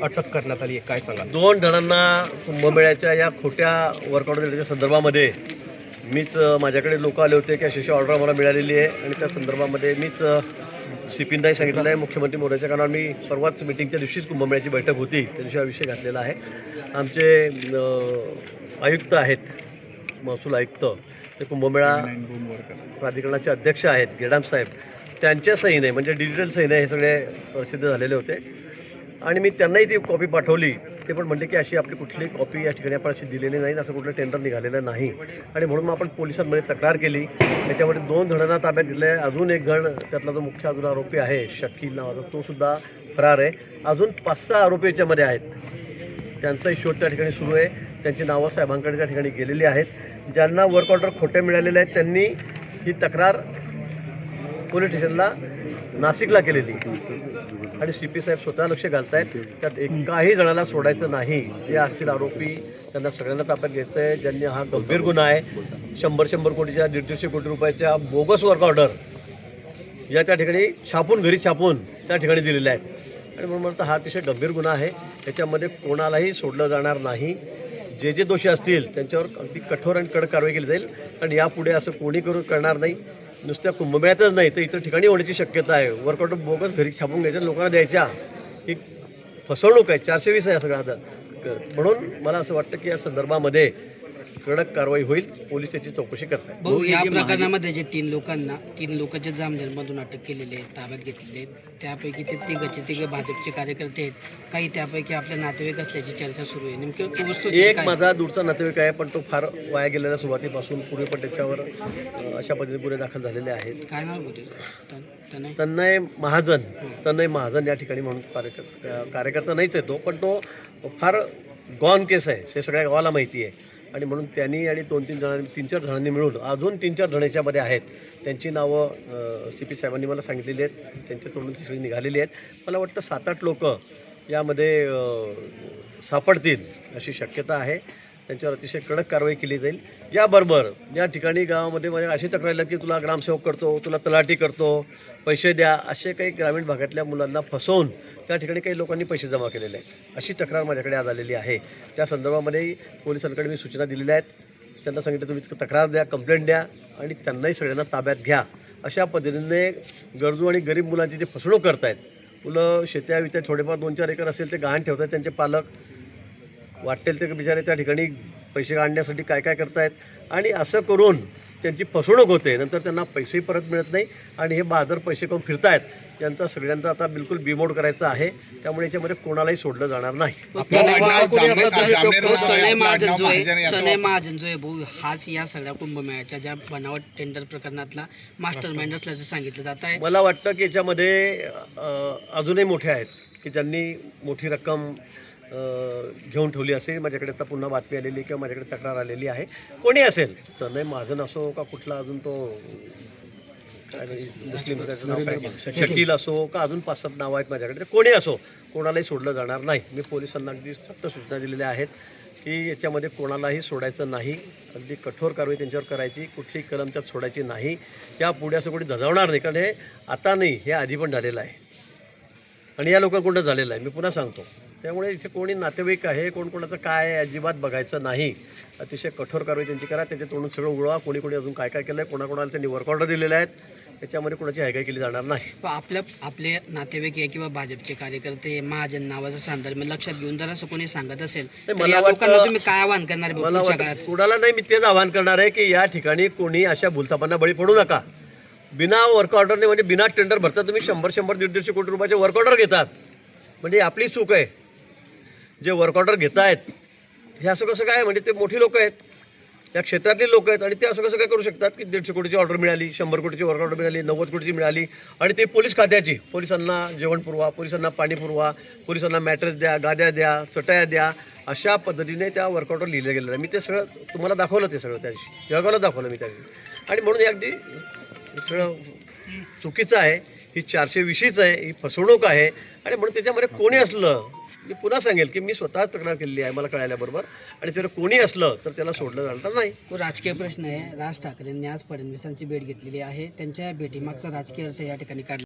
अटक करण्यात आली आहे, काय सांगा? 2 जणांना कुंभमेळ्याच्या या खोट्या वर्कआउट देण्याच्या संदर्भामध्ये मीच माझ्याकडे लोक आले होते की अशी ऑर्डर मला मिळालेली आहे आणि त्या संदर्भामध्ये मीच CPंनाही सांगितलेलं आहे, मुख्यमंत्री मोदीच्या कारण मी सर्वात मिटिंगच्या दिवशीच कुंभमेळ्याची बैठक होती त्या दिवशी हा विषय घातलेला आहे. आमचे आयुक्त आहेत, महसूल आयुक्त, ते कुंभमेळा प्राधिकरणाचे अध्यक्ष आहेत गेडाम साहेब, त्यांच्या सहीने म्हणजे डिजिटल सहीने हे सगळे प्रसिद्ध झालेले होते आणि मी त्यांनाही ती कॉपी पाठवली. ते पण म्हणले की अशी आपली कुठलीही कॉपी या ठिकाणी आपण अशी दिलेली नाही, असं कुठलं टेंडर निघालेलं नाही आणि म्हणून मग आपण पोलिसांमध्ये तक्रार केली. त्याच्यामध्ये 2 जणांना ताब्यात घेतलं आहे. अजून एक जण त्यातला जो मुख्य अजून आरोपी आहे शकील नावाचा, तो सुद्धा फरार आहे. अजून 5-6 आरोपी याच्यामध्ये आहेत, त्यांचाही शोध त्या ठिकाणी सुरू आहे. त्यांची नावं साहेबांकडे त्या ठिकाणी गेलेली आहेत. ज्यांना वर्क ऑर्डर खोटे मिळालेले आहेत त्यांनी ही तक्रार पोलीस स्टेशनला नाशिकला केलेली आणि CP साहेब स्वतः लक्ष घालत आहेत. त्यात एकाही जणाला सोडायचं नाही. जे असतील आरोपी त्यांना सगळ्यांना ताब्यात घ्यायचं आहे. ज्यांनी हा गंभीर गुन्हा आहे, 100 कोटीच्या 150 कोटी रुपयाच्या बोगस वर्क ऑर्डर या त्या ठिकाणी घरी छापून त्या ठिकाणी दिलेल्या आहेत आणि म्हणून म्हणतो हा अतिशय गंभीर गुन्हा आहे. याच्यामध्ये कोणालाही सोडलं जाणार नाही. जे दोषी असतील त्यांच्यावर अगदी कठोर आणि कडक कारवाई केली जाईल. कारण यापुढे असं कोणी करणार नाही. नुसत्या कुंभमेळ्यातच नाही तर इतर ठिकाणी होण्याची शक्यता आहे. वर्कआउट बोगस घरी छापून घ्यायच्या लोकांना द्यायच्या, ही फसवणूक आहे. 420 आहे सगळं आता. म्हणून मला असं वाटतं की या संदर्भामध्ये कडक कारवाई होईल. पोलीस त्याची चौकशी करतात. भाऊ, या प्रकरणामध्ये जे 3 लोकांच्या जामनेरमधून अटक केलेले आहेत, ताब्यात घेतलेले आहेत, त्यापैकी ते तिघे भाजपचे कार्यकर्ते आहेत. काही त्यापैकी आपल्या नातेवाईक असल्याची चर्चा सुरू आहे. नेमकं एक माझा दूरचा नातेवाईक आहे, पण तो फार वाया गेलेला सुरुवातीपासून. पूर्वी पण त्याच्यावर अशा पद्धतीने गुन्हे दाखल झालेले आहेत. काय नाव होते? तन्मय महाजन या ठिकाणी म्हणून कार्यकर्ता नाहीच आहे तो, पण तो फार गॉन केस आहे हे सगळ्या गावाला माहिती आहे आणि म्हणून त्यांनी आणि 3-4 जणांनी मिळून अजून 3-4 जण याच्यामध्ये आहेत. त्यांची नावं CP साहेबांनी मला सांगितलेली आहेत. त्यांच्या तोंडून ती सगळी निघालेली आहेत. मला वाटतं 7-8 लोक यामध्ये सापडतील अशी शक्यता आहे. त्यांच्यावर अतिशय कडक कारवाई केली जाईल. याबरोबर या ठिकाणी गावामध्ये माझ्या अशी तक्रार आली की तुला ग्रामसेवक करतो, तुला तलाठी करतो, पैसे द्या, असे काही ग्रामीण भागातल्या मुलांना फसवून त्या ठिकाणी काही लोकांनी पैसे जमा केलेले आहेत. अशी तक्रार माझ्याकडे आज आलेली आहे. त्या संदर्भामध्ये पोलिसांकडे मी सूचना दिलेल्या आहेत. त्यांना सांगितलं तुम्ही तक्रार द्या, कंप्लेंट द्या आणि त्यांनाही सगळ्यांना ताब्यात घ्या. अशा पद्धतीने गरजू आणि गरीब मुलांची जी फसवणूक करतायत, मुलं शेत्या थोडेफार 2-4 एकर असेल ते गहाण ठेवतात, त्यांचे पालक वाटेल ते बिचारे त्या ठिकाणी पैसे आणण्यासाठी काय करतायत आणि असं करून त्यांची फसवणूक होते. नंतर त्यांना पैसेही परत मिळत नाही आणि हे बहादर पैसे करून फिरतायत. यांचा सगळ्यांचा आता बिलकुल बिमोड करायचा आहे. त्यामुळे याच्यामध्ये कोणालाही सोडलं जाणार नाही. तनय महाजन जो आहे भाऊ, हाच या सगळ्या कुंभमेळ्याच्या ज्या बनावट टेंडर प्रकरणातला मास्टर माइंड असल्याचं सांगितलं जात आहे. मला वाटतं की याच्यामध्ये अजूनही मोठे आहेत की ज्यांनी मोठी रक्कम घेऊन ठेवली असेल. माझ्याकडे आता पुन्हा बातमी आलेली किंवा माझ्याकडे तक्रार आलेली आहे. कोणी असेल, तनय महाजन असो का कुठला अजून तो काय मुस्लिम नाव काय शकील असो का अजून 5-7 नावं आहेत माझ्याकडे, तर कोणी असो कोणालाही सोडलं जाणार नाही. मी पोलिसांना अगदी सक्त सूचना दिलेल्या आहेत की याच्यामध्ये कोणालाही सोडायचं नाही. अगदी कठोर कारवाई त्यांच्यावर करायची, कुठलीही कलम त्यात सोडायची नाही. यापुढे असं कोणी धजावणार नाही, कारण हे आता नाही, हे आधी पण झालेलं आहे आणि या लोकांकडून झालेलं आहे. मी पुन्हा सांगतो. त्यामुळे इथे कोणी नातेवाईक आहे, कोणाचं काय आहे अजिबात बघायचं नाही. अतिशय कठोर कारवाई त्यांची करा. त्यांच्या तोंडून सगळं उघडवा. कोणी अजून काय केलं आहे, कोणाला त्यांनी वर्क ऑर्डर दिलेले आहेत. त्याच्यामध्ये कोणाची हायगाई केली जाणार नाही. आपले नातेवाईक आहे किंवा भाजपचे कार्यकर्ते महाजन नावाचा संदर्भ लक्षात घेऊन जर असं कोणी सांगत असेल तर या लोकांना तुम्ही काय आवाहन करणार? कोणाला नाही, मी तेच आवाहन करणार आहे की या ठिकाणी कोणी अशा भूलथापांना बळी पडू नका. बिना वर्क ऑर्डरने म्हणजे बिना टेंडर भरता तुम्ही 100-150 कोटी रुपयाचे वर्क ऑर्डर घेतात, म्हणजे आपली चूक आहे. जे वर्क ऑर्डर घेत आहेत हे असं कसं काय, म्हणजे ते मोठी लोक आहेत, त्या क्षेत्रातले लोक आहेत आणि ते असं कसं काय करू शकतात की 150 कोटीची ऑर्डर मिळाली, 100 कोटीची वर्क ऑर्डर मिळाली, 90 कोटीची मिळाली आणि ते पोलीस खात्याची. पोलिसांना जेवण पुरवा, पोलिसांना पाणी पुरवा, पोलिसांना मॅट्रेस द्या, गाद्या द्या, चटया द्या, अशा पद्धतीने त्या वर्क ऑर्डर लिहिलं गेलेलं आहे. मी ते सगळं तुम्हाला दाखवलं, ते सगळं त्या दिवशी जगाला दाखवलं मी त्या दिवशी. आणि म्हणून हे अगदी सगळं चुकीचं आहे. ही 420 आहे, ही फसवणूक आहे आणि म्हणून त्याच्यामध्ये कोणी असलं, मी पुन्हा सांगेल की मी स्वतःच तक्रार केलेली आहे मला कळाल्याबरोबर, आणि जर कोणी असलं तर त्याला सोडलं जाणार नाही. राजकीय प्रश्न आहे. राज ठाकरेंनी आज फडणवीसांची भेट घेतलेली आहे. त्यांच्या भेटीमागचा राजकीय अर्थ या ठिकाणी काढला.